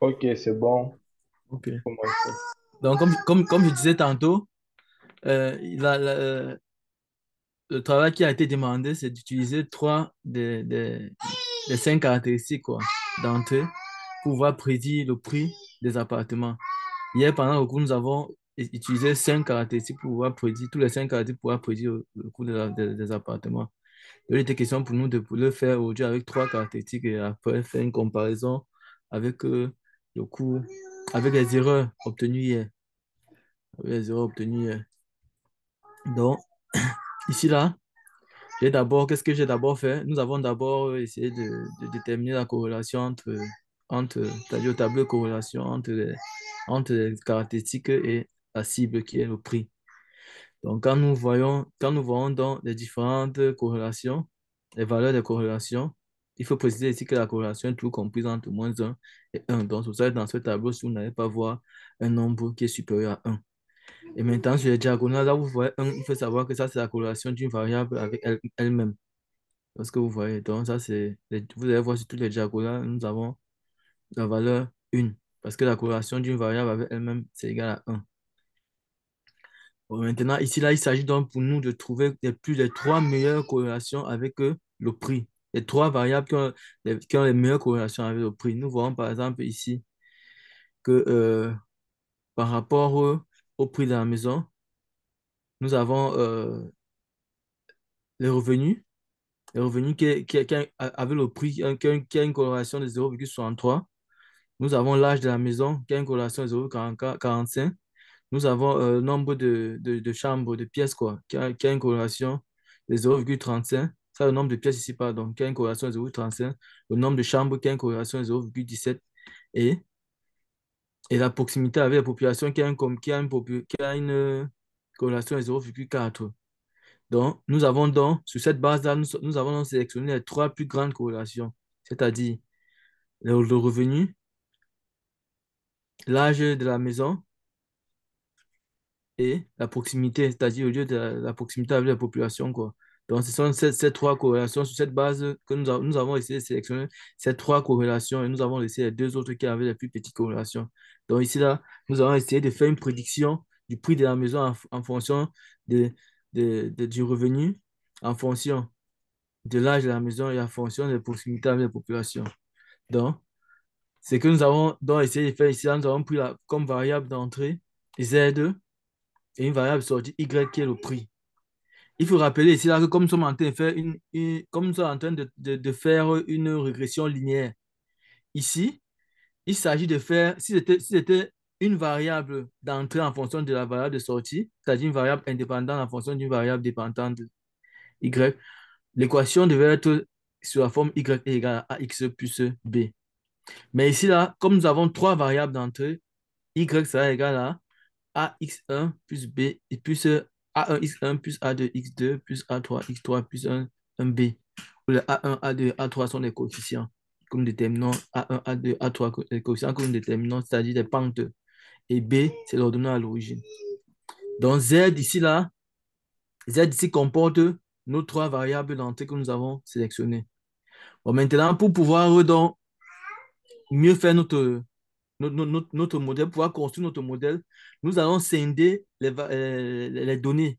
Ok, c'est bon. Ok. Commencer. Donc, comme je disais tantôt, le travail qui a été demandé, c'est d'utiliser trois des cinq caractéristiques quoi, d'entrée pour pouvoir prédire le prix des appartements. Hier, pendant le cours, nous avons utilisé cinq caractéristiques pour pouvoir prédire, tous les cinq caractéristiques pour pouvoir prédire le coût des appartements. Il était question pour nous de le faire aujourd'hui avec trois caractéristiques et après faire une comparaison avec le coût, avec les erreurs obtenues hier. Avec les erreurs obtenues hier. Donc, ici, là, qu'est-ce que j'ai d'abord fait? Nous avons d'abord essayé de déterminer la corrélation c'est-à-dire le tableau de corrélation entre les caractéristiques et la cible qui est le prix. Donc, quand nous voyons dans les différentes corrélations, les valeurs de corrélation, il faut préciser ici que la corrélation est toujours comprise entre -1 et 1. Donc, c'est ça, dans ce tableau, si vous n'allez pas voir un nombre qui est supérieur à 1. Et maintenant, sur les diagonales, là où vous voyez 1, il faut savoir que ça, c'est la corrélation d'une variable avec elle-même. Parce que vous voyez, donc ça, vous allez voir sur toutes les diagonales, nous avons la valeur 1. Parce que la corrélation d'une variable avec elle-même, c'est égal à 1. Bon, maintenant, ici, là, il s'agit donc pour nous de trouver les trois meilleures corrélations avec le prix. Les trois variables qui ont les meilleures corrélations avec le prix. Nous voyons par exemple ici que par rapport au prix de la maison, nous avons les revenus. Les revenus avec le prix qui a une corrélation de 0,63. Nous avons l'âge de la maison qui a une corrélation de 0,45. Nous avons le nombre de chambres, de pièces, quoi, qui a une corrélation de 0,35. Ça, le nombre de pièces ici, pardon, qui a une corrélation de 0,35. Le nombre de chambres qui a une corrélation de 0,17. Et, et la proximité avec la population qui a une corrélation de 0,4. Donc, sur cette base-là, nous avons donc sélectionné les trois plus grandes corrélations, c'est-à-dire le revenu, l'âge de la maison et la proximité, c'est-à-dire au lieu de la proximité avec la population, quoi. Donc, ce sont ces trois corrélations. Sur cette base que nous avons essayé de sélectionner ces trois corrélations et nous avons laissé les deux autres qui avaient les plus petites corrélations. Donc, ici, là, nous avons essayé de faire une prédiction du prix de la maison en fonction de, du revenu, en fonction de l'âge de la maison et en fonction des proximités avec la population. Donc, ce que nous avons donc essayé de faire ici, là, nous avons pris comme variable d'entrée Z et une variable sortie Y qui est le prix. Il faut rappeler ici là, que comme nous sommes en train de faire comme nous sommes en train de faire une régression linéaire, ici, il s'agit de faire, si c'était une variable d'entrée en fonction de la variable de sortie, c'est-à-dire une variable indépendante en fonction d'une variable dépendante Y, l'équation devait être sur la forme Y est égale à AX plus B. Mais ici, là, comme nous avons trois variables d'entrée, Y sera égal à AX1 plus B et plus A1X1 plus A2X2 plus A3X3 plus un B. Où les A1, A2 et A3 sont les coefficients que nous déterminons. A1, A2, A3, les coefficients que nous déterminons, c'est-à-dire les pentes. Et B, c'est l'ordonnée à l'origine. Donc Z ici, là, Z ici comporte nos trois variables d'entrée que nous avons sélectionnées. Bon, maintenant, pour pouvoir donc mieux faire notre modèle, pouvoir construire notre modèle, nous allons scinder les données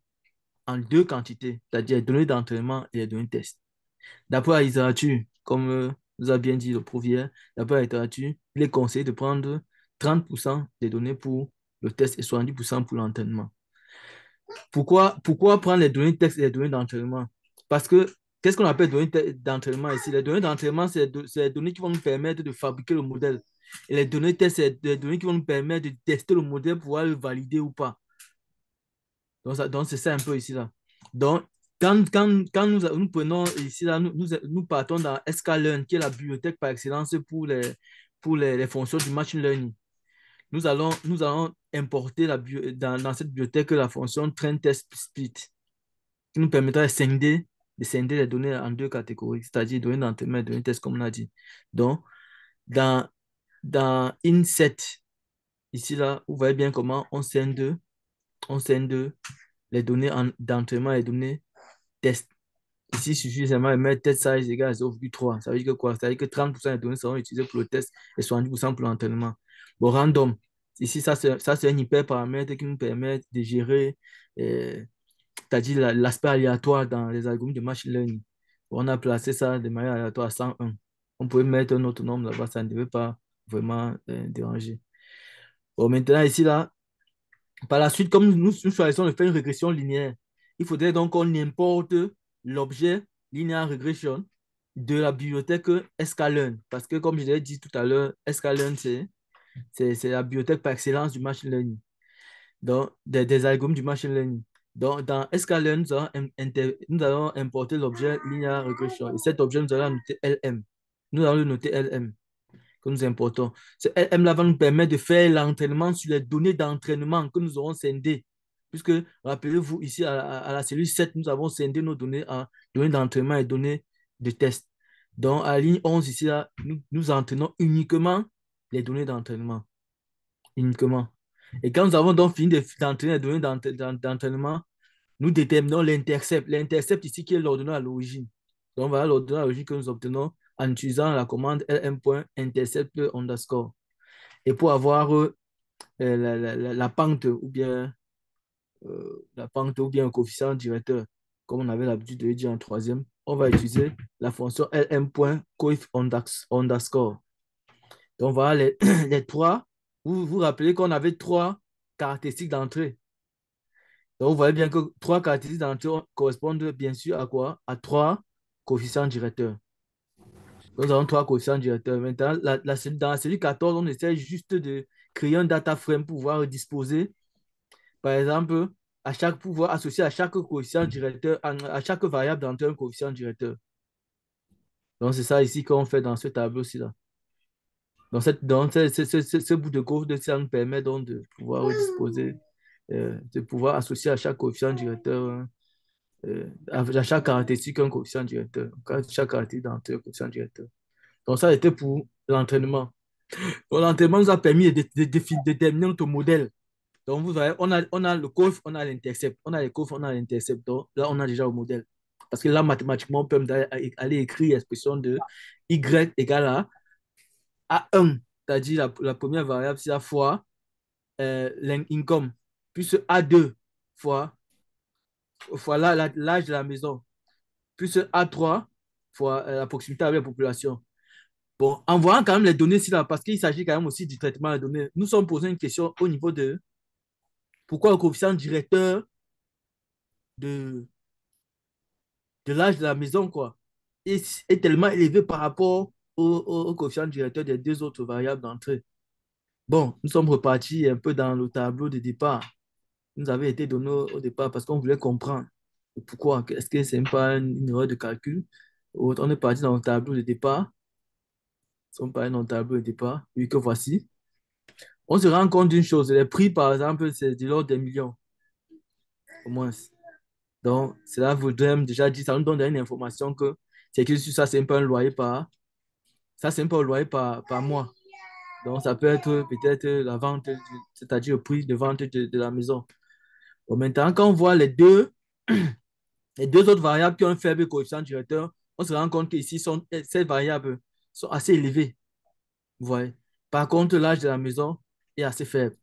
en deux quantités, c'est-à-dire les données d'entraînement et les données de test. D'après la littérature, comme nous a bien dit le prof hier, d'après la littérature, il est conseillé de prendre 30% des données pour le test et 70% pour l'entraînement. Pourquoi prendre les données de test et les données d'entraînement? Parce que qu'est-ce qu'on appelle données d'entraînement ici? Les données d'entraînement, c'est les données qui vont nous permettre de fabriquer le modèle. Et les données de test, c'est les données qui vont nous permettre de tester le modèle pour pouvoir le valider ou pas. Donc c'est ça un peu ici, là. Donc, quand nous prenons ici, là, nous partons dans sklearn, qui est la bibliothèque par excellence pour les fonctions du machine learning. Nous allons importer dans cette bibliothèque la fonction train test split, qui nous permettra de scinder les données en deux catégories, c'est-à-dire données d'entraînement et données de test, comme on a dit. Donc, dans, dans inset, ici, là, vous voyez bien comment on scinde les données d'entraînement et les données test. Ici, il suffit seulement de mettre test size égale à 0,3. Ça veut dire que quoi? Ça veut dire que 30% des données seront utilisées pour le test et 70% pour l'entraînement. Bon, random. Ici, ça, c'est un hyperparamètre qui nous permet de gérer, c'est-à-dire l'aspect aléatoire dans les algorithmes de machine learning. On a placé ça de manière aléatoire à 101. On pouvait mettre un autre nombre là-bas, ça ne devait pas vraiment déranger. Bon, maintenant, ici, là, par la suite, comme nous choisissons de faire une régression linéaire, il faudrait donc qu'on importe l'objet linear regression de la bibliothèque sklearn. Parce que, comme je l'ai dit tout à l'heure, sklearn, c'est la bibliothèque par excellence du machine learning, donc des algorithmes du machine learning. Donc, dans sklearn, nous allons importer l'objet linear regression. Et cet objet, nous allons noter LM. Nous allons le noter LM que nous importons. Ce LM-là va nous permettre de faire l'entraînement sur les données d'entraînement que nous aurons scindées. Puisque, rappelez-vous, ici, à la cellule 7, nous avons scindé nos données en données d'entraînement et données de test. Donc, à la ligne 11, ici, là, nous entraînons uniquement les données d'entraînement. Uniquement. Et quand nous avons donc fini d'entraîner les données d'entraînement, nous déterminons l'intercept. L'intercept ici qui est l'ordonnance à l'origine. Donc, voilà l'ordonnance à l'origine que nous obtenons en utilisant la commande lm.intercept underscore. Et pour avoir la pente ou bien un coefficient directeur, comme on avait l'habitude de le dire en troisième, on va utiliser la fonction lm.coef underscore. Donc, voilà les trois. Vous vous rappelez qu'on avait trois caractéristiques d'entrée. Donc, vous voyez bien que trois caractéristiques d'entrée correspondent bien sûr à quoi? À trois coefficients directeurs. Nous avons trois coefficients directeurs. Maintenant, dans la cellule 14, on essaie juste de créer un data frame pour pouvoir disposer, par exemple, pour pouvoir associer à chaque coefficient directeur, à chaque variable d'entrée un coefficient directeur. Donc, c'est ça ici qu'on fait dans ce tableau-ci là. Donc, ce bout de code, ça nous permet donc de pouvoir disposer, de pouvoir associer à chaque coefficient directeur, à chaque caractéristique un coefficient directeur. Chaque caractéristique d'entrée un coefficient directeur. Donc, ça, c'était pour l'entraînement. Donc, l'entraînement nous a permis de déterminer notre modèle. Donc, vous voyez, on a le coef, on a l'intercept. On a le coef, on a l'intercept. Donc, là, on a déjà le modèle. Parce que là, mathématiquement, on peut aller écrire l'expression de y égale à 1, c'est-à-dire la première variable, c'est la fois l'income, plus A2 fois, l'âge de la maison, plus A3 fois la proximité avec la population. Bon, en voyant quand même les données ici, là, parce qu'il s'agit quand même aussi du traitement des données, nous sommes posés une question au niveau de pourquoi le coefficient directeur de, de l'âge de la maison, quoi, est tellement élevé par rapport au coefficient directeur des deux autres variables d'entrée. Bon, nous sommes repartis un peu dans le tableau de départ. Nous avait été donné au départ parce qu'on voulait comprendre pourquoi. Est-ce que ce n'est pas une erreur de calcul? On est parti dans le tableau de départ. On est parti dans le tableau de départ, vu que voici. On se rend compte d'une chose, les prix, par exemple, c'est de l'ordre des millions, au moins. Donc, cela voudrait déjà dire, ça nous donne une information que c'est que ça, c'est un peu un loyer ça, c'est un peu un loyer par mois. Donc, ça peut être peut-être la vente, c'est-à-dire le prix de vente de la maison. Bon, maintenant, quand on voit les deux autres variables qui ont un faible coefficient directeur, on se rend compte qu'ici, ces variables sont assez élevées. Vous voyez. Par contre, l'âge de la maison est assez faible.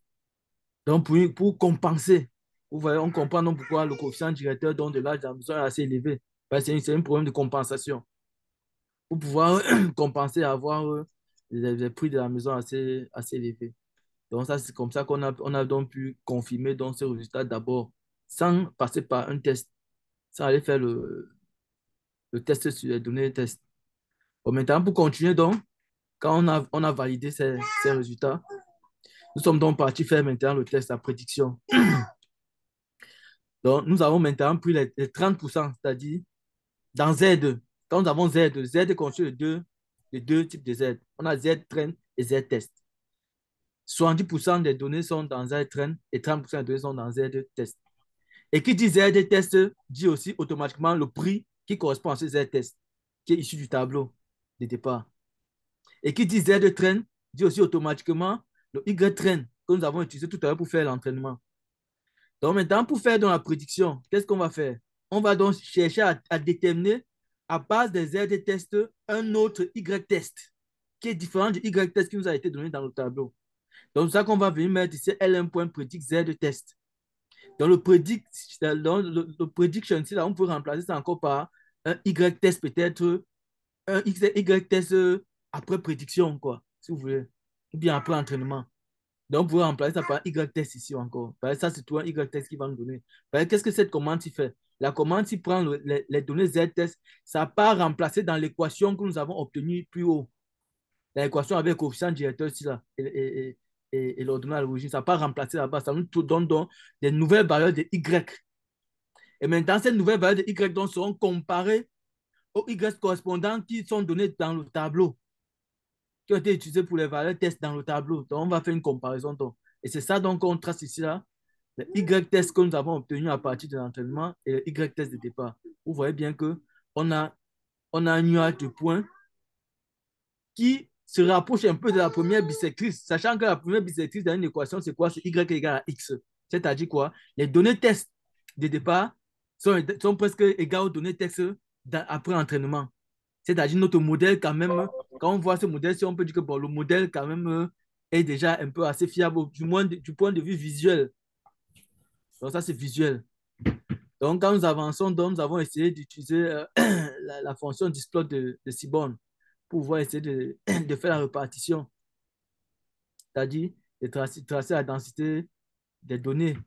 Donc, pour compenser, vous voyez, on comprend donc pourquoi le coefficient directeur donc, de l'âge de la maison est assez élevé. C'est un problème de compensation. Pour pouvoir compenser, avoir les prix de la maison assez élevés. Donc, ça, c'est comme ça qu'on a donc pu confirmer donc, ce résultat d'abord, sans passer par un test, sans aller faire le test sur les données de test. Bon, maintenant, pour continuer donc, quand on a validé ces résultats, nous sommes donc partis faire maintenant le test à prédiction. Donc, nous avons maintenant pris les 30%, c'est-à-dire dans Z. Quand nous avons Z, Z constitue les deux types de Z. On a Z-train et Z-test. 70% des données sont dans Z-train et 30% des données sont dans Z-test. Et qui dit Z-test dit aussi automatiquement le prix qui correspond à ce Z-test, qui est issu du tableau de départ. Et qui dit Z-train dit aussi automatiquement le Y-train que nous avons utilisé tout à l'heure pour faire l'entraînement. Donc maintenant, pour faire dans la prédiction, qu'est-ce qu'on va faire? On va donc chercher à déterminer à base des Z tests un autre Y test qui est différent du Y test qui nous a été donné dans le tableau. Donc, c'est ça qu'on va venir mettre ici lm.predict Z test. Dans le predict, dans le prediction, ici, là, on peut remplacer ça encore par un Y test peut-être, un Y test après prédiction, quoi, si vous voulez, ou bien après entraînement. Donc, vous pouvez remplacer ça par Y test ici encore. Ça, c'est tout un Y test qui va nous donner. Qu'est-ce que cette commande fait? La commande prend les données Z test, ça part remplacer dans l'équation que nous avons obtenue plus haut. L'équation avec le coefficient directeur ici, là, et l'ordonnée à l'origine, ça part remplacer là-bas. Ça nous donne donc des nouvelles valeurs de Y. Et maintenant, ces nouvelles valeurs de Y donc, seront comparées aux Y correspondants qui sont donnés dans le tableau, qui ont été utilisés pour les valeurs test dans le tableau. Donc, on va faire une comparaison. Donc. Et c'est ça donc qu'on trace ici, là, le Y test que nous avons obtenu à partir de l'entraînement et le Y test de départ. Vous voyez bien que on a un nuage de points qui se rapproche un peu de la première bisectrice, sachant que la première bisectrice dans une équation, c'est quoi? C'est Y égale à X. C'est-à-dire quoi? Les données test de départ sont presque égales aux données test après entraînement. C'est-à-dire notre modèle quand même, quand on voit ce modèle, si on peut dire que bon, le modèle quand même est déjà un peu assez fiable, du moins du point de vue visuel. Donc ça, c'est visuel. Donc quand nous avançons, donc, nous avons essayé d'utiliser la fonction displot de Seaborn pour pouvoir essayer de faire la répartition, c'est-à-dire de tracer la densité des données,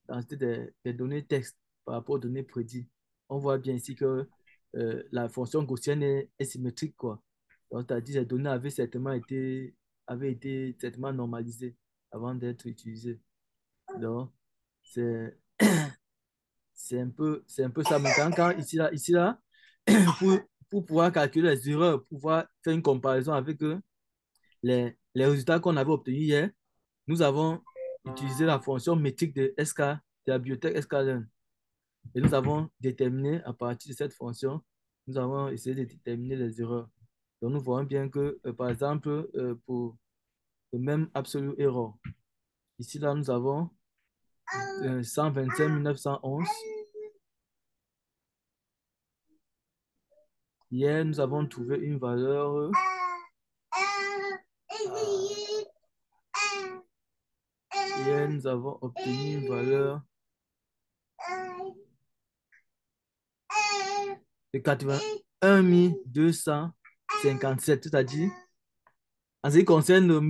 densité des données texte par rapport aux données prédites. On voit bien ici que la fonction gaussienne est symétrique, quoi. Donc, c'est-à-dire les données avaient été certainement normalisées avant d'être utilisées. Donc, c'est c'est un peu ça. Maintenant, quand ici, là pour, pour pouvoir calculer les erreurs, pour pouvoir faire une comparaison avec les résultats qu'on avait obtenus hier, nous avons utilisé la fonction métrique de SK, de la bibliothèque sklearn. Et nous avons déterminé à partir de cette fonction, nous avons essayé de déterminer les erreurs. Donc, nous voyons bien que, par exemple, pour le même absolute error, ici, là, nous avons 125 911. Hier, nous avons trouvé une valeur. Hier, nous avons obtenu une valeur de 81 257, c'est-à-dire, en ce qui concerne le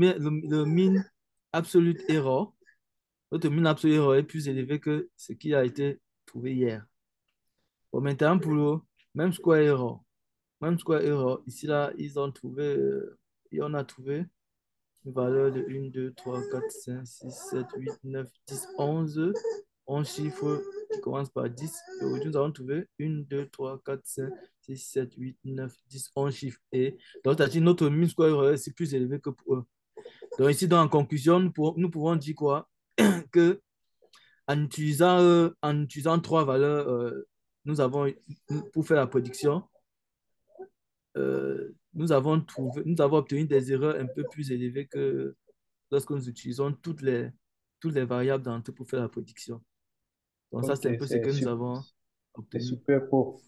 mean absolute error, notre mean absolute error est plus élevé que ce qui a été trouvé hier. Bon, maintenant, pour le même square error, ici, là, on a trouvé une valeur de 1, 2, 3, 4, 5, 6, 7, 8, 9, 10, 11. 11 chiffres qui commencent par 10. Et aujourd'hui, nous avons trouvé 1, 2, 3, 4, 5, 6, 7, 8, 9, 10, 11 chiffres. Et donc, c'est-à-dire notre mean square error c'est plus élevé que pour eux. Donc, ici, en conclusion, nous pouvons dire quoi? Que en utilisant trois valeurs, nous avons, pour faire la prédiction, nous avons obtenu des erreurs un peu plus élevées que lorsque nous utilisons toutes les variables d'entrée pour faire la prédiction. Donc ça, Ok, c'est un peu ce que nous avons c'est obtenu. super pour.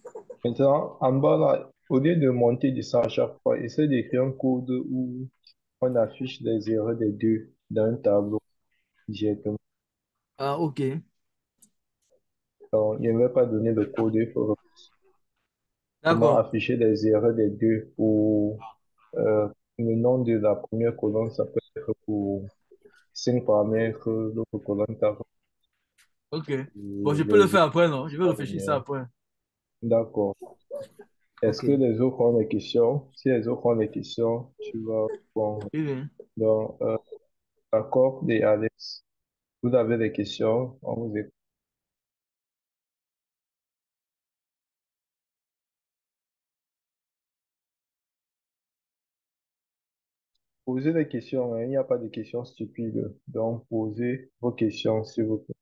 Maintenant, en bas là, au lieu de monter de ça à chaque fois, essaie d'écrire un code où on affiche les erreurs des deux dans un tableau directement. Ah, ok. Donc, il ne va pas donner le code, il faut comment D'accord. afficher les erreurs des deux pour le nom de la première colonne, ça peut être pour 5 paramètres, l'autre colonne, Ok. Bon, je peux le les faire après, non? Je vais réfléchir ça états. après. D'accord. Est-ce Ok. que les autres ont des questions? Si les autres ont des questions, tu vas répondre. Oui, oui. Donc, d'accord, et Alex, vous avez des questions? On vous écoute. Posez des questions, hein. Il n'y a pas de questions stupides. Donc, posez vos questions, s'il vous plaît.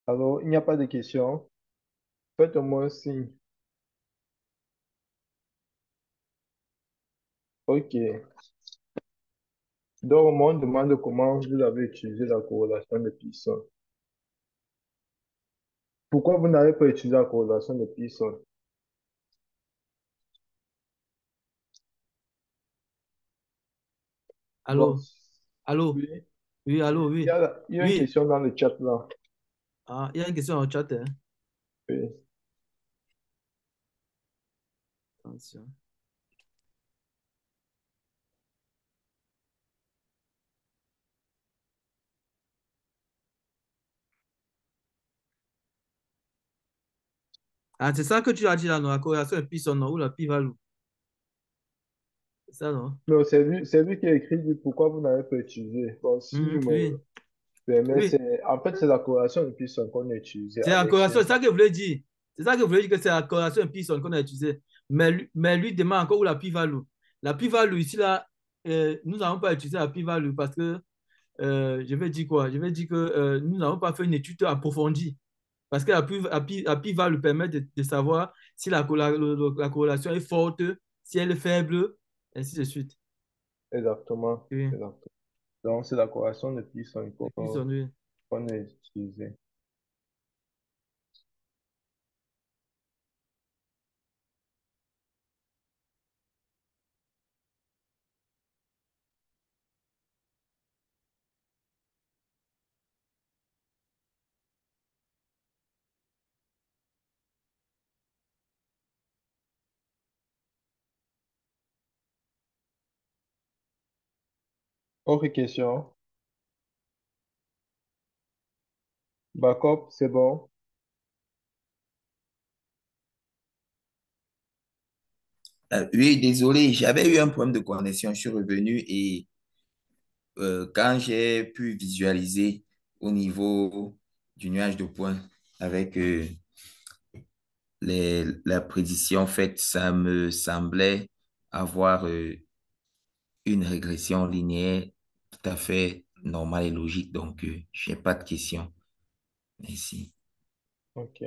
Alors, il n'y a pas de questions. Faites-moi un signe. OK. Donc, on me demande comment vous avez utilisé la corrélation de Pearson. Pourquoi vous n'avez pas utilisé la corrélation de Pearson? Bon, Allô? Allô? oui, Oui, oui. allô, oui. Il y a une Oui. question dans le chat là. Ah, il y a une question en chat, hein. Oui. Attention. Ah, c'est ça que tu as dit là, non? La corrélation de Pearson, non? Ou la pi-value. C'est ça, non? Non, c'est lui qui a écrit dit pourquoi vous n'avez pas utilisé. Bon, si je Mhm, me oui. permets, Oui. en fait, c'est la corrélation de Pearson qu'on a utilisée. C'est la Alex, corrélation, c'est ça que je voulais dire. C'est ça que je voulais dire que c'est la corrélation de Pearson qu'on a utilisée. Mais lui demande encore où la pi-value. La pi-value, ici, là, nous n'avons pas utilisé la pi-value parce que, je vais dire quoi? Je vais dire que nous n'avons pas fait une étude approfondie. Parce que la pi-value permet de savoir si la corrélation est forte, si elle est faible, ainsi de suite. exactement. Oui. Exactement. Donc, c'est la corrélation de Pearson Et puis, oui. qu'on a utilisée. Autre question. Backup, c'est bon. Oui, désolé, j'avais eu un problème de connexion. Je suis revenu et quand j'ai pu visualiser au niveau du nuage de points avec la prédiction faite, ça me semblait avoir une régression linéaire tout à fait normale et logique. Donc, je n'ai pas de questions. Merci. OK.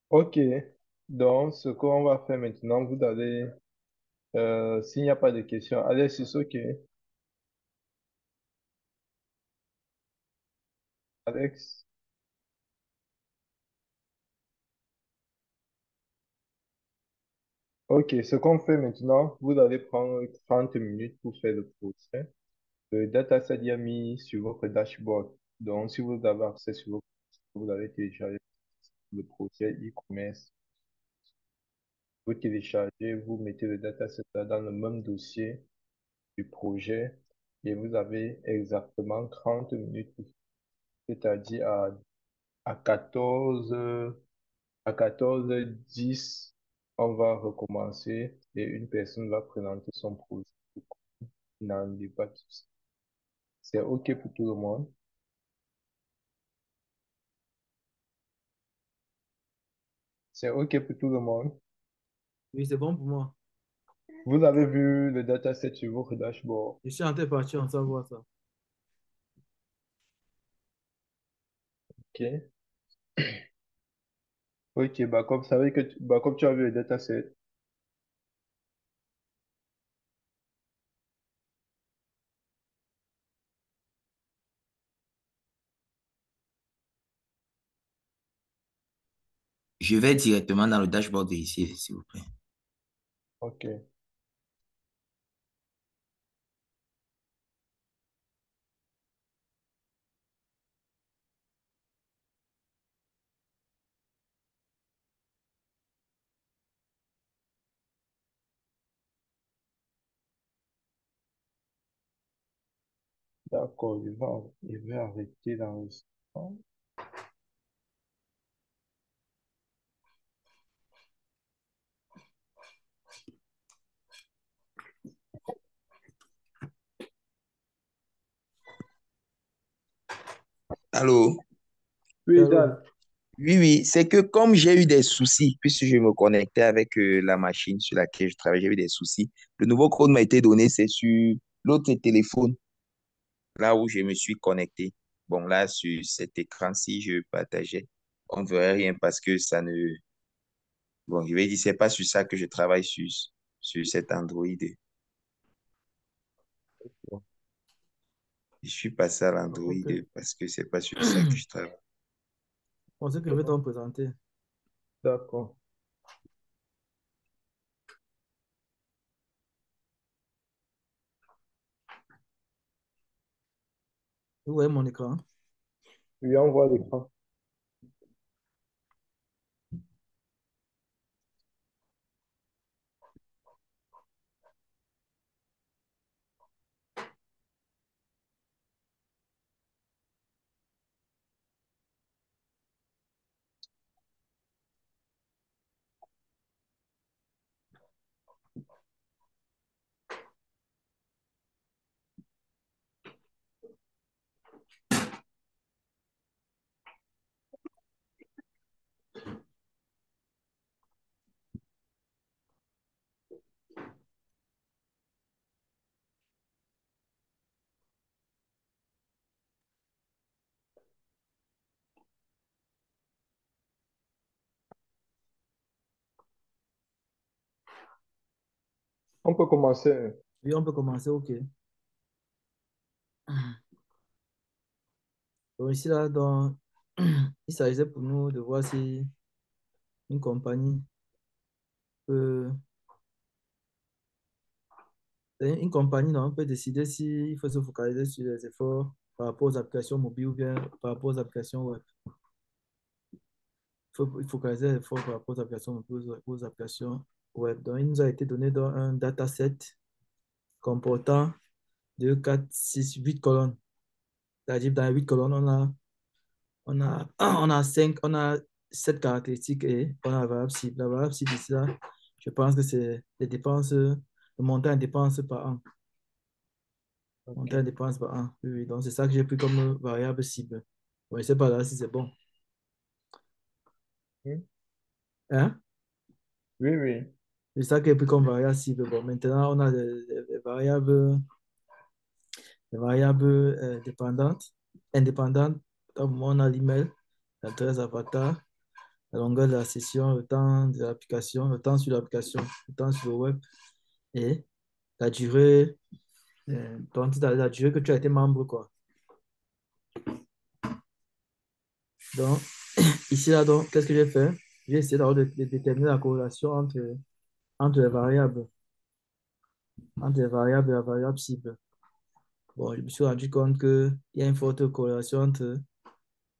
OK. Donc, ce qu'on va faire maintenant, vous allez, s'il n'y a pas de questions, allez, c'est OK. Alex. OK, ce qu'on fait maintenant, vous allez prendre 30 minutes pour faire le procès. Le dataset est mis sur votre dashboard. Donc, si vous avez accès sur votre, vous avez téléchargé le projet e-commerce. Vous téléchargez, vous mettez le dataset là dans le même dossier du projet et vous avez exactement 30 minutes, c'est-à-dire à 14 à 14h10, on va recommencer et une personne va présenter son projet. N'en est pas de souci. C'est OK pour tout le monde. C'est OK pour tout le monde. Oui, c'est bon pour moi. Vous avez vu le dataset sur votre dashboard. Je suis en train de partir, on s'en voit ça. OK. OK, bah comme, bah, comme tu as vu le dataset, Je vais directement dans le dashboard vérifier, s'il vous plaît. OK. D'accord, il va arrêter l'enregistrement. Allô? Oui, Allô? Dan. Oui, oui, c'est que comme j'ai eu des soucis, puisque je me connectais avec la machine sur laquelle je travaille, j'ai eu des soucis. Le nouveau code m'a été donné, c'est sur l'autre téléphone, là où je me suis connecté. Bon, là, sur cet écran, si je partageais, on ne verrait rien parce que ça ne... Bon, je vais dire, c'est pas sur ça que je travaille sur cet Android. Je suis passé à Ah, l'Android ok. parce que c'est pas sur ça que je travaille. Je pensais que je vais t'en présenter. D'accord. Vous voyez mon écran? Oui, on voit l'écran. On peut commencer. Oui, on peut commencer, ok. Donc ici, là, il s'agissait pour nous de voir si une compagnie peut, une compagnie non, peut décider s'il faut se focaliser sur les efforts par rapport aux applications mobiles ou bien par rapport aux applications web. Il faut focaliser les efforts par rapport aux applications mobiles, aux applications web. Donc, il nous a été donné dans un dataset comportant 2, 4, 6, 8 colonnes. C'est-à-dire, dans les 8 colonnes, on a 5, on a 7 caractéristiques et on a la variable cible. La variable cible ici, là, je pense que c'est les dépenses, le montant des dépenses par an. Montant des OK. dépenses par an. Oui, oui. Donc, c'est ça que j'ai pris comme variable cible. Bon, je ne sais pas là si c'est bon. Hmm. Hein? Oui, oui. C'est ça que j'ai pris comme variable cible. Bon, maintenant, on a les variables dépendantes, indépendantes. Comme on a l'email, l'adresse avatar, la longueur de la session, le temps de l'application, le temps sur l'application, le temps sur le web et la durée, donc la durée que tu as été membre, quoi. Donc, ici, là, donc, qu'est-ce que j'ai fait? J'ai essayé d'abord de déterminer la corrélation entre les variables, entre les variables et la variable cible. Bon, je me suis rendu compte qu'il y a une forte corrélation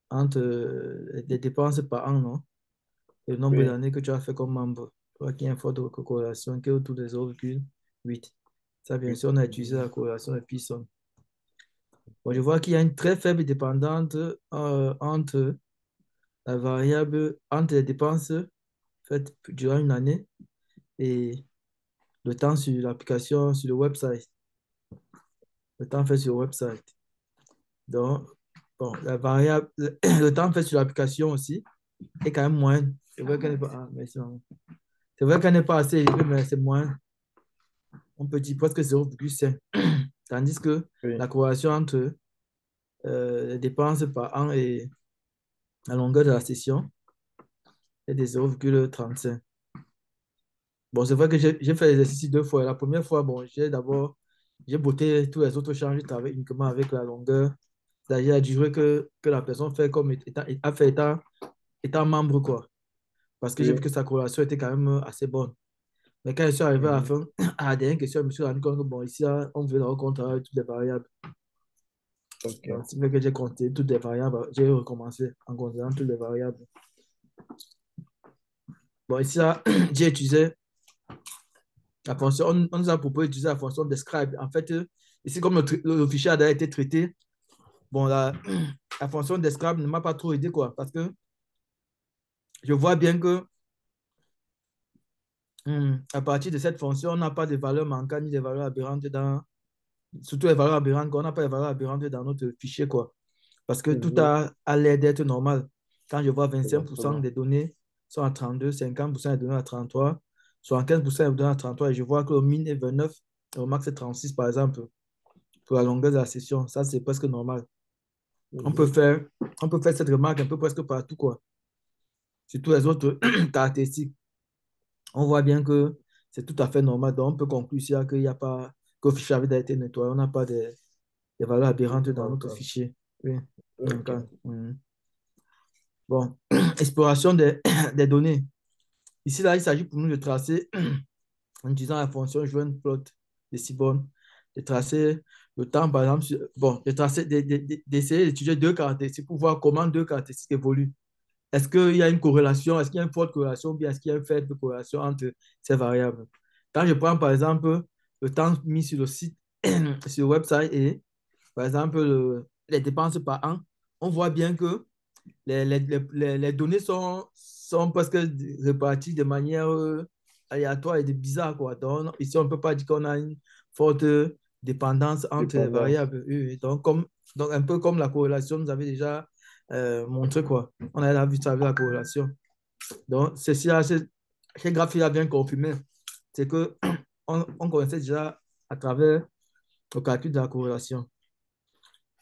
entre les dépenses par an, non? Et le nombre Oui. d'années que tu as fait comme membre. Je vois qu'il y a une forte corrélation qui est autour de 0,8. Ça, bien Oui. sûr, on a utilisé la corrélation de Pearson. Bon, je vois qu'il y a une très faible dépendance entre la variable, entre les dépenses faites durant une année et le temps sur l'application, sur le website. Le temps fait sur le website. Donc, bon, la variable, le temps fait sur l'application aussi est quand même moins. C'est vrai qu'elle n'est pas, merci, maman. C'est vrai qu'elle n'est pas assez élevée, mais c'est moins. On peut dire presque 0,5. Tandis que Oui. la corrélation entre les dépenses par an et la longueur de la session est de 0,35. Bon, c'est vrai que j'ai fait l'exercice deux fois. La première fois, bon, j'ai botté tous les autres champs, j'ai travaillé uniquement avec la longueur, c'est-à-dire la durée que la personne fait comme a fait étant membre, quoi. Parce que j'ai vu que Oui. sa corrélation était quand même assez bonne. Mais quand je suis arrivé à la Mhm. fin, à la dernière question, je me suis rendu compte que, bon, ici, là, on veut le compte avec toutes les variables. OK. Donc, ce qui fait que j'ai compté toutes les variables, j'ai recommencé en comptant toutes les variables. Bon, ici, là, j'ai utilisé la fonction, on nous a proposé d'utiliser la fonction describe. En fait, ici, comme le fichier a déjà été traité, bon, la fonction describe ne m'a pas trop aidé, quoi, parce que je vois bien que à partir de cette fonction, on n'a pas de valeurs manquantes ni de valeurs aberrantes surtout les valeurs aberrantes, on n'a pas de valeurs aberrantes dans notre fichier, quoi. Parce que tout Mhm. a l'air d'être normal. Quand je vois 25% Exactement. des données sont à 32, 50% des données à 33, 75% des données à 33, et je vois que le min est 29, le max est 36, par exemple, pour la longueur de la session. Ça, c'est presque normal. On peut Mhm. faire, on peut faire cette remarque un peu presque partout, quoi. Sur tous les autres caractéristiques. On voit bien que c'est tout à fait normal. Donc, on peut conclure ici qu'il n'y a pas, que le fichier avait été nettoyé. On n'a pas des valeurs aberrantes dans notre D'accord. fichier. Oui. Ok. D'accord. Mhm. Bon, exploration des données. Ici, là, il s'agit pour nous de tracer, en utilisant la fonction join plot de Seaborn, de tracer le temps, par exemple, bon, de tracer, d'essayer d'étudier deux caractéristiques pour voir comment deux caractéristiques évoluent. Est-ce qu'il y a une corrélation, est-ce qu'il y a une forte corrélation, ou bien est-ce qu'il y a une faible corrélation entre ces variables? Quand je prends, par exemple, le temps mis sur le site, sur le website et, par exemple, les dépenses par an, on voit bien que les données sont presque réparties de manière aléatoire et de bizarre, quoi. Donc, ici, on ne peut pas dire qu'on a une forte dépendance entre les Dépendance. variables. Oui, oui. Donc, un peu comme la corrélation, nous avait déjà montré, quoi. On a vu ça avec la corrélation. Donc, ceci-là, ce graphique a bien confirmé. C'est que on connaissait déjà à travers le calcul de la corrélation.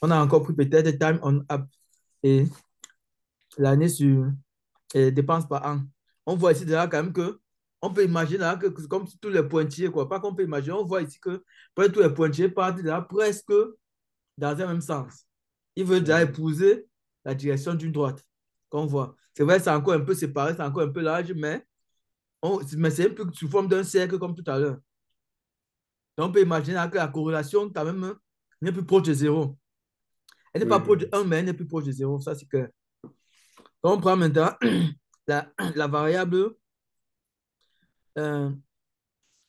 On a encore pris peut-être time on up et l'année sur dépenses par an. On voit ici déjà quand même que on peut imaginer là, que c'est comme si tous les pointillés, quoi. Pas qu'on peut imaginer, on voit ici que presque tous les pointillés partent déjà presque dans un même sens. Il veut déjà Mhm. épouser la direction d'une droite, qu'on voit. C'est vrai, c'est encore un peu séparé, c'est encore un peu large, mais c'est un peu sous forme d'un cercle comme tout à l'heure. Donc, on peut imaginer là que la corrélation, quand même, n'est plus proche de zéro. Elle n'est Oui, pas proche de oui. 1, mais elle n'est plus proche de zéro. Ça, c'est que. Donc, on prend maintenant la variable, euh,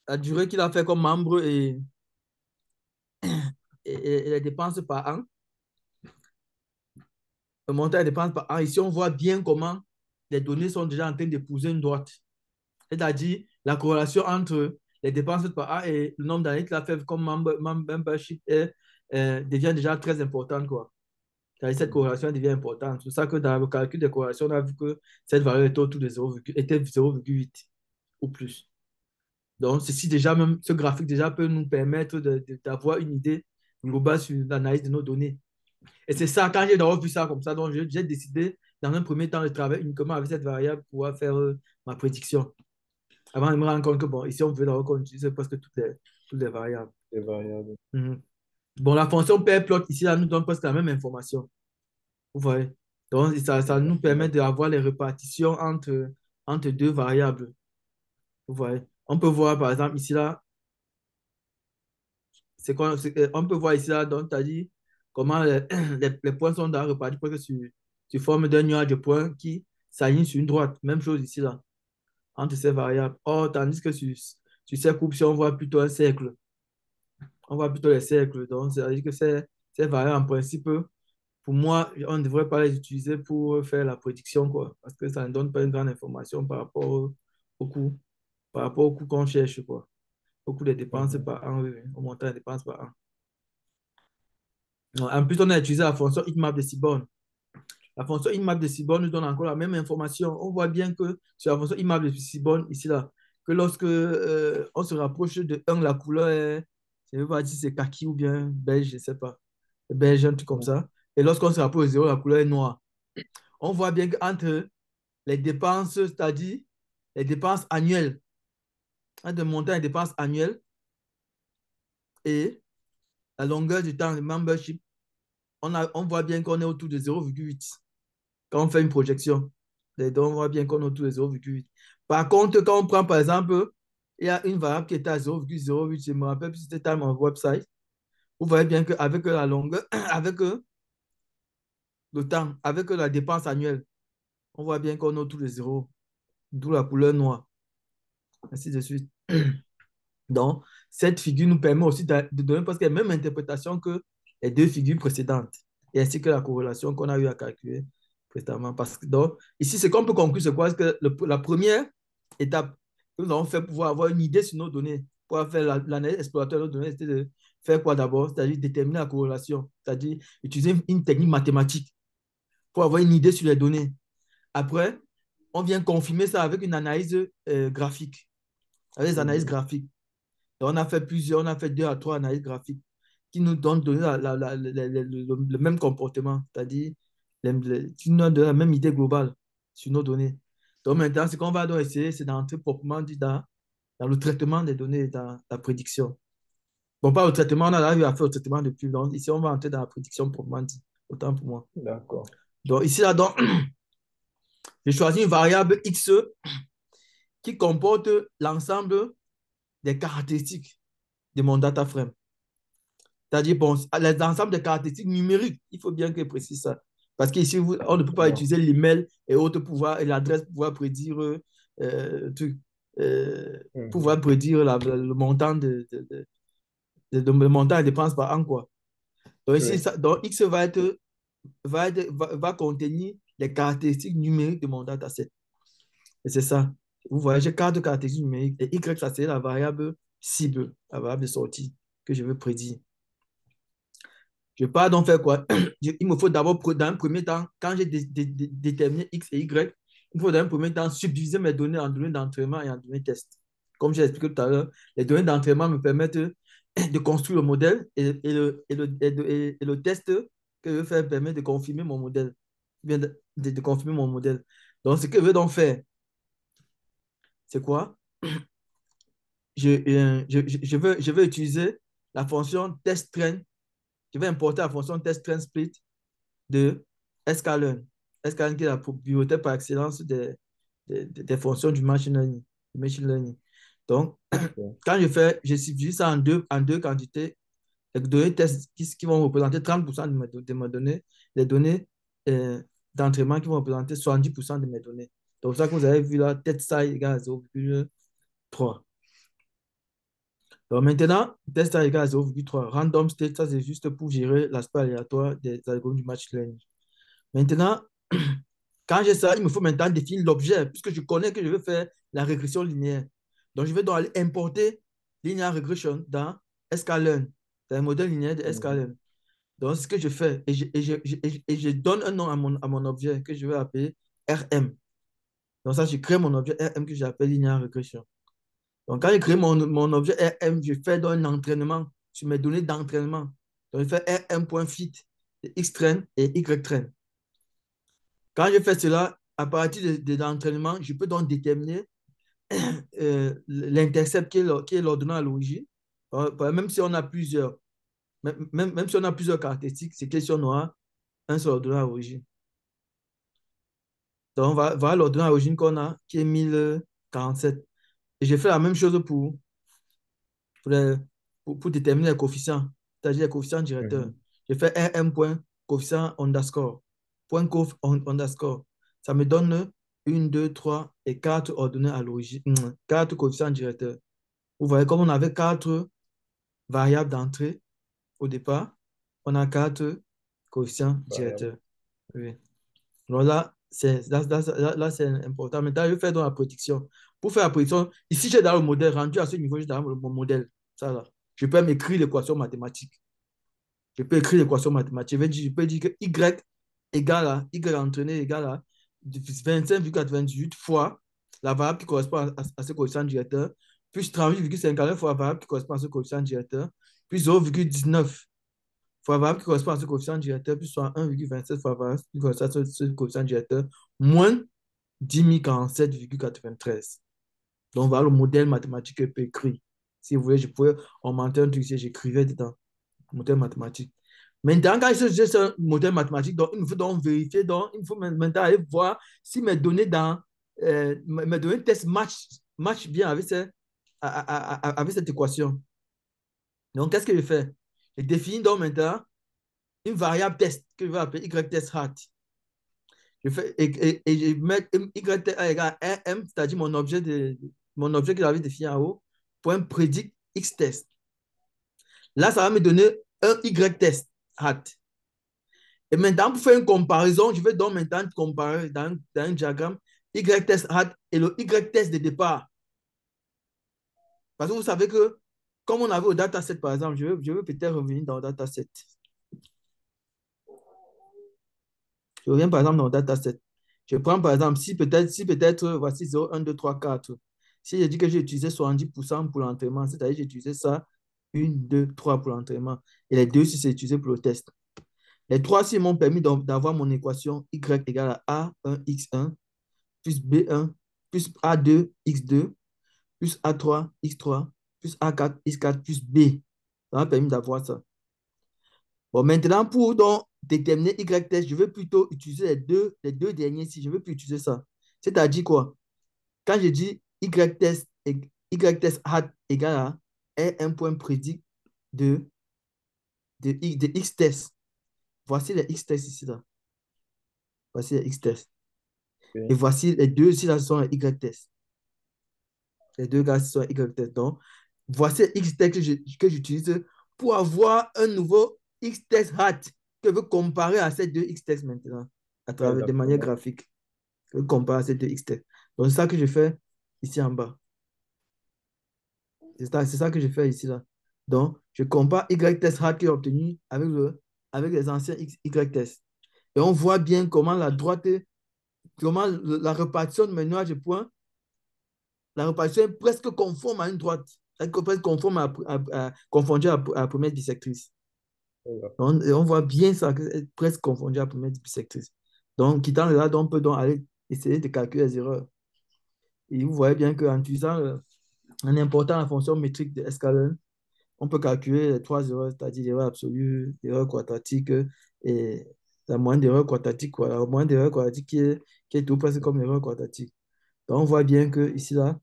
la durée qu'il a fait comme membre et les dépenses par an, le montant des dépenses par an. Ici, on voit bien comment les données sont déjà en train d'épouser une droite. C'est-à-dire la corrélation entre les dépenses par an et le nombre d'années qu'il a fait comme membership devient déjà très importante, quoi. C'est-à-dire cette Mhm. corrélation devient importante. C'est pour ça que dans le calcul des corrélations, on a vu que cette valeur était autour de 0, était 0,8 ou plus. Donc, ceci déjà, même ce graphique déjà peut nous permettre d'avoir une idée globale sur l'analyse de nos données. Et c'est ça, quand j'ai d'abord vu ça comme ça, donc j'ai décidé dans un premier temps de travailler uniquement avec cette variable pour pouvoir faire ma prédiction. Avant de me rendre compte que, bon, ici, on veut d'abord qu'on utilise presque toutes les variables. Les variables. Mhm. Bon, la fonction pairplot, ici, là, nous donne presque la même information. Vous voyez? Donc, ça nous permet Exactement. d'avoir les répartitions entre deux variables. Vous voyez? On peut voir, par exemple, ici, là, on peut voir ici, là, donc, tu as dit comment les points sont répartis presque sur forme d'un nuage de points qui s'aligne sur une droite. Même chose ici, là, entre ces variables. Or, tandis que sur ces courbes, si on voit plutôt un cercle. On voit plutôt les cercles. Donc, c'est-à-dire que ces variables, en principe, pour moi, on ne devrait pas les utiliser pour faire la prédiction, quoi, parce que ça ne donne pas une grande information par rapport au coût, par rapport au coût qu'on cherche, quoi. Au coût des dépenses Mhm. par an, oui, oui, au montant des dépenses par an. En plus, on a utilisé la fonction heatmap de Seaborn. La fonction heatmap de Seaborn nous donne encore la même information. On voit bien que sur la fonction heatmap de Seaborn, ici, là, que lorsque on se rapproche de 1, la couleur est, je ne sais pas si c'est kaki ou bien beige, je ne sais pas. Beige, un truc comme Mhm. ça. Et lorsqu'on se rapproche de 0, la couleur est noire. On voit bien qu'entre les dépenses, c'est-à-dire les dépenses annuelles, entre le montant des dépenses annuelles et la longueur du temps de membership, on voit bien qu'on est autour de 0,8 quand on fait une projection. Donc, on voit bien qu'on est autour de 0,8. Par contre, quand on prend, par exemple, il y a une variable qui était à 0,08, je me rappelle plus si c'était dans mon website, vous voyez bien qu'avec la longueur, avec le temps, avec la dépense annuelle, on voit bien qu'on est autour de 0, d'où la couleur noire, ainsi de suite. Donc, cette figure nous permet aussi de donner presque la même interprétation que les deux figures précédentes, et ainsi que la corrélation qu'on a eu à calculer précédemment. Parce que, donc, ici, ce qu'on peut conclure, c'est quoi? C'est que la première étape que nous avons fait pour pouvoir avoir une idée sur nos données, pour faire l'analyse exploratoire de données, c'était de faire quoi d'abord? C'est-à-dire déterminer la corrélation, c'est-à-dire utiliser une technique mathématique pour avoir une idée sur les données. Après, on vient confirmer ça avec une analyse graphique, avec des analyses graphiques. Donc, on a fait 2 à 3 analyses graphiques qui nous donnent le même comportement, c'est-à-dire qui nous donnent la même idée globale sur nos données. Donc maintenant, ce qu'on va donc essayer, c'est d'entrer proprement dit dans le traitement des données, dans la prédiction. Bon, pas le traitement, on a arrivé à faire le traitement depuis. Donc ici, on va entrer dans la prédiction proprement dit, autant pour moi. D'accord. Donc ici, là, donc, j'ai choisi une variable X qui comporte l'ensemble des caractéristiques de mon data frame. C'est-à-dire, bon, l'ensemble des caractéristiques numériques, il faut bien que je précise ça. Parce qu'ici, on ne peut pas utiliser l'email et autres pouvoirs, et l'adresse pour pouvoir prédire, truc, pouvoir prédire le montant le montant de dépenses par an, quoi. Donc ici, donc X va contenir les caractéristiques numériques de mon dataset. Et c'est ça. Vous voyez, j'ai 4 caractéristiques numériques. Et Y, ça c'est la variable cible, la variable de sortie que je veux prédire. Je pars donc faire quoi? Il me faut d'abord, dans un premier temps, quand j'ai déterminé X et Y, il me faut dans un premier temps subdiviser mes données en données d'entraînement et en données test. Comme j'ai expliqué tout à l'heure, les données d'entraînement me permettent de construire le modèle et le test que je veux faire permet de confirmer mon modèle. De confirmer mon modèle. Donc, ce que je veux donc faire, c'est quoi? Je veux utiliser la fonction test-train. Je vais importer la fonction test-train-split de sklearn. Sklearn qui est la bibliothèque par excellence des fonctions du machine learning. Donc, quand je subdivise ça en deux quantités, les données tests qui vont représenter 30% de mes données, les données d'entraînement qui vont représenter 70% de mes données. Donc, ça que vous avez vu là, test size égale à 0,3. Donc maintenant, test size égale à 0,3. Random state, ça c'est juste pour gérer l'aspect aléatoire des algorithmes du machine learning. Maintenant, quand j'ai ça, il me faut maintenant définir l'objet, puisque je connais que je veux faire la régression linéaire. Donc, je vais donc aller importer linear regression dans sklearn, dans le modèle linéaire de sklearn. Donc, c'est ce que je fais. Et je donne un nom à mon objet que je vais appeler RM. Donc, ça, je crée mon objet RM que j'appelle linear regression. Donc, quand je crée mon objet RM, je fais donc un entraînement sur mes données d'entraînement. Donc, je fais rm.fit, xtrain et ytrain. Quand je fais cela, à partir de l'entraînement, je peux donc déterminer l'intercept qui est l'ordonnant à l'origine. Même si on a plusieurs, même si on a plusieurs caractéristiques, c'est question on aura un seul ordonnant à l'origine. Donc, voilà l'ordonnant à l'origine qu'on a, qui est 1047. Et j'ai fait la même chose pour déterminer les coefficients, c'est-à-dire les coefficients directeurs. J'ai fait rm.coefficient underscore, point coef underscore. Ça me donne 1, 2, 3 et 4 ordonnées à l'origine, 4 coefficients directeurs. Vous voyez, comme on avait 4 variables d'entrée au départ, on a 4 coefficients directeurs. Oui. Donc là, c'est important. Maintenant, je vais faire dans la prédiction. Pour faire la prédiction, ici, j'ai dans le modèle, rendu à ce niveau, j'ai dans mon modèle. Ça, là. Je peux m'écrire l'équation mathématique. Je peux écrire l'équation mathématique. Je peux dire que Y égale à, Y entraîné égale à 25,98 fois la variable qui correspond à ce coefficient directeur, plus 38,59 fois la variable qui correspond à ce coefficient directeur, plus 0,19 fois la variable qui correspond à ce coefficient directeur, plus 1,27 fois la variable qui correspond à ce coefficient directeur, moins 10 047,93. Donc, voilà le modèle mathématique que je peux écrire. Si vous voulez, je pouvais augmenter un truc si j'écrivais dedans, modèle mathématique. Maintenant, quand j'ai ce modèle mathématique, donc, il me faut donc vérifier, donc, il me faut maintenant aller voir si mes données mes données test match bien avec cette équation. Donc, qu'est-ce que je fais? Je définis donc maintenant une variable test que je vais appeler ytest hat. Je fais, et je mets ytest égale à rm, c'est-à-dire mon objet que j'avais défini en haut, point predict xtest. Là, ça va me donner un ytest hat. Et maintenant, pour faire une comparaison, je vais donc maintenant comparer dans un diagramme ytest hat et le ytest de départ. Parce que vous savez que comme on avait au dataset, par exemple, je veux peut-être revenir dans le dataset. Je reviens par exemple dans le dataset. Je prends par exemple, si peut-être, voici 0, 1, 2, 3, 4. Si je dis que j'ai utilisé 70% pour l'entraînement, c'est-à-dire que j'ai utilisé ça, 1, 2, 3 pour l'entraînement. Et les deux, si c'est utilisé pour le test. Les trois, si m'ont permis d'avoir mon équation y égale à A1x1 plus B1 plus A2x2 plus A3x3 plus A4x4 plus B. Ça m'a permis d'avoir ça. Bon, maintenant, pour donc déterminer Y test, je veux plutôt utiliser les deux derniers ici. Je ne veux plus utiliser ça. C'est-à-dire quoi? Quand je dis Y test hat égale à est un point prédict de, de X test. Voici les X tests ici, là. Voici les X tests. Et Ok. voici les deux ici, là, ce sont les Y tests. Les deux gars, ce sont les Y tests. Donc, voici les X tests que j'utilise pour avoir un nouveau X test hat que je veux comparer à ces deux X tests maintenant, à travers de manière Exactement. graphique. Je veux comparer à ces deux X tests. Donc, c'est ça que je fais ici en bas. C'est ça que je fais ici, là. Donc, je compare Y test hat que j'ai obtenu avec les anciens Y tests. Et on voit bien comment la droite, comment la répartition de mes nuages de points, la répartition est presque conforme à une droite. Elle est presque conforme confondue à la première bisectrice. Voilà. Et on voit bien ça, que c'est presque confondu à la première bisectrice. Donc, quittant de là, on peut donc aller essayer de calculer les erreurs. Et vous voyez bien qu'en utilisant en important la fonction métrique de Escalon, on peut calculer les trois erreurs, c'est-à-dire l'erreur absolue, l'erreur quadratique et la moyenne d'erreur quadratique, quoi. La moyenne d'erreur quadratique qui est tout presque comme l'erreur quadratique. Donc, on voit bien que ici, là,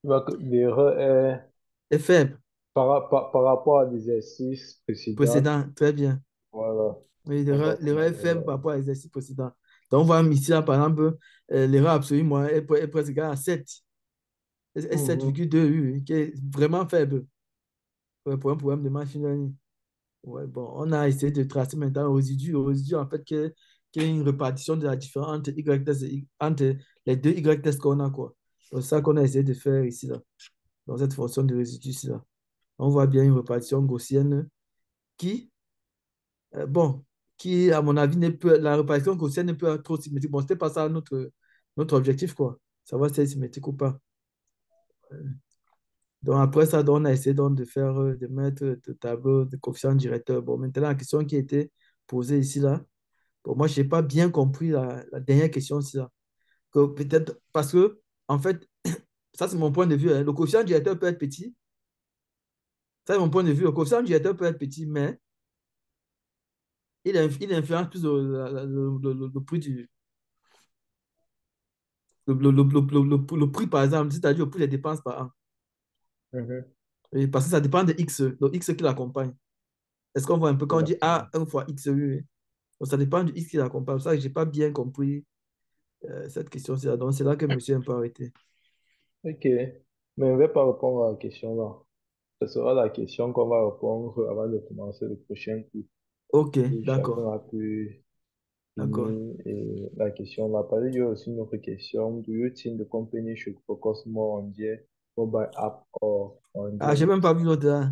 Tu vois que l'erreur est est faible. par rapport à l'exercice précédent. Précédent, très bien. Voilà. Oui, On voit l'erreur comment est faible par rapport à l'exercice précédent. Donc, on voit ici, là, par exemple, l'erreur absolue moyenne est presque égale à 7. Et Mhm. 7,2, oui, oui, qui est vraiment faible pour un problème de machine learning. Ouais, bon, on a essayé de tracer maintenant le résidu en fait, qui est une répartition de la différence entre Y test entre les deux Y tests qu'on a, quoi. Donc, c'est ça qu'on a essayé de faire ici, là, dans cette fonction de résidu ici, là. On voit bien une répartition gaussienne qui, bon, qui, à mon avis, la répartition gaussienne ne peut être trop symétrique. Bon, c'était pas ça notre objectif, quoi. Savoir si c'est symétrique ou pas. Donc, après ça, donc, on a essayé donc, de faire, de mettre le tableau de coefficient directeur. Bon, maintenant, la question qui a été posée ici, là, bon, moi, je n'ai pas bien compris la dernière question ici, là. Que peut-être parce que, en fait, ça, c'est mon point de vue, hein. Le coefficient directeur peut être petit. Ça, c'est mon point de vue. Le coefficient directeur peut être petit, mais il influence plus le prix le prix, par exemple, c'est-à-dire le prix des dépenses par an. Mhm. Et parce que ça dépend de X, le X qui l'accompagne. Est-ce qu'on voit un peu quand on dit A Exactement. 1 fois X, oui, oui. Donc, ça dépend du X qui l'accompagne. C'est ça que je n'ai pas bien compris cette question-ci. Donc, c'est là que monsieur a un peu arrêté. Ok. Mais on ne va pas répondre à la question là. Ce sera la question qu'on va répondre avant de commencer le prochain cours. OK, Et d'accord, chacun a pu d'accord. finir la question là. Parce qu'il y a aussi une autre question. Do you think the company should focus more on their mobile app or on Ah, their j'ai même pas vu l'autre là.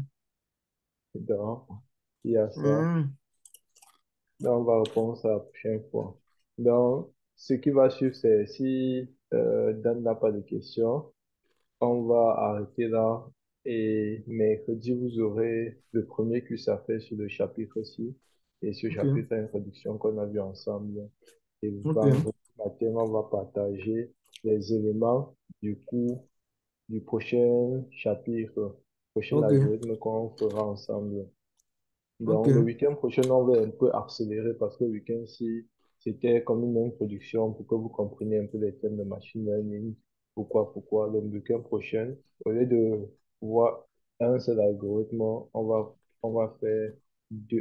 donc, il y a ça. Hmm, Donc, on va répondre ça la prochaine fois. Donc, ce qui va suivre, c'est si Dan n'a pas de questions, on va arrêter là. Et mercredi, vous aurez le premier quiz à faire sur le chapitre-ci. Et ce OK, chapitre a une traduction qu'on a vue ensemble. Et OK, vendredi matin, on va partager les éléments du cours du prochain chapitre, prochain OK, algorithme qu'on fera ensemble. Donc, le OK. week-end prochain, on va un peu accélérer parce que le week-end-ci, c'était comme une introduction pour que vous compreniez un peu les thèmes de machine learning. Pourquoi. Le week-end prochain, au lieu de voir un seul algorithme, on va faire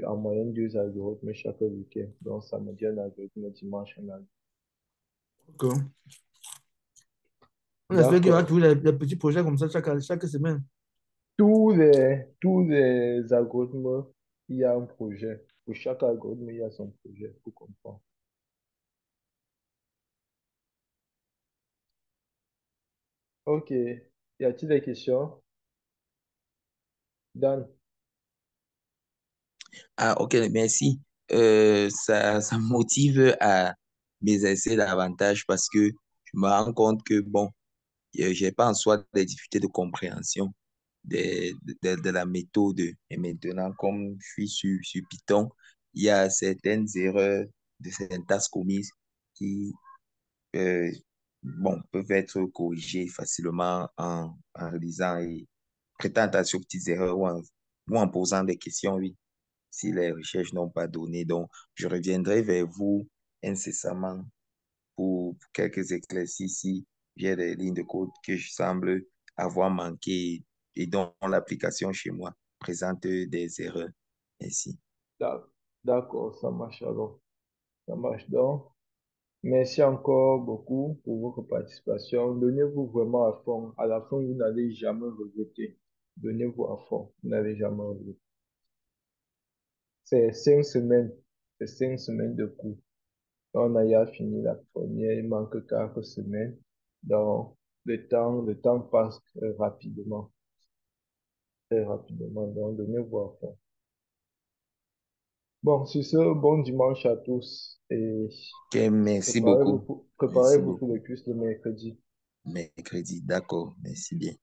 en moyenne deux algorithmes chaque week-end. Donc, samedi, un algorithme, dimanche, un algorithme. OK. On espère qu'il y aura D'accord. tous les petits projets comme ça chaque semaine. Tous les algorithmes, il y a un projet. Pour chaque algorithme, il y a son projet, pour comprendre. Ok. Y a-t-il des questions? Dan, Ah, ok, merci. Ça me motive à m'exercer davantage parce que je me rends compte que, bon, j'ai pas en soi des difficultés de compréhension de la méthode. Et maintenant, comme je suis sur Python, il y a certaines erreurs de syntaxe commises qui, euh, bon, peuvent être corrigées facilement en lisant et prêtant attention aux petites erreurs ou en posant des questions, oui, si les recherches n'ont pas donné. Donc, je reviendrai vers vous incessamment pour quelques éclaircissements si j'ai des lignes de code que je semble avoir manquées et dont l'application chez moi présente des erreurs. Merci. d'ac- d'accord, ça marche alors. Ça marche donc. Merci encore beaucoup pour votre participation. Donnez-vous vraiment à fond. À la fin, vous n'allez jamais regretter. Donnez-vous à fond. Vous n'allez jamais regretter. C'est 5 semaines. C'est 5 semaines de cours. On a déjà fini la première. Il manque 4 semaines. Donc, le temps passe très rapidement. Très rapidement. Donc, donnez-vous à fond. Bon, sur ce, bon dimanche à tous. Et Ok, merci préparez-vous beaucoup. pour, Merci préparez-vous pour beaucoup. le quiz de mercredi. Mercredi, d'accord. Merci bien.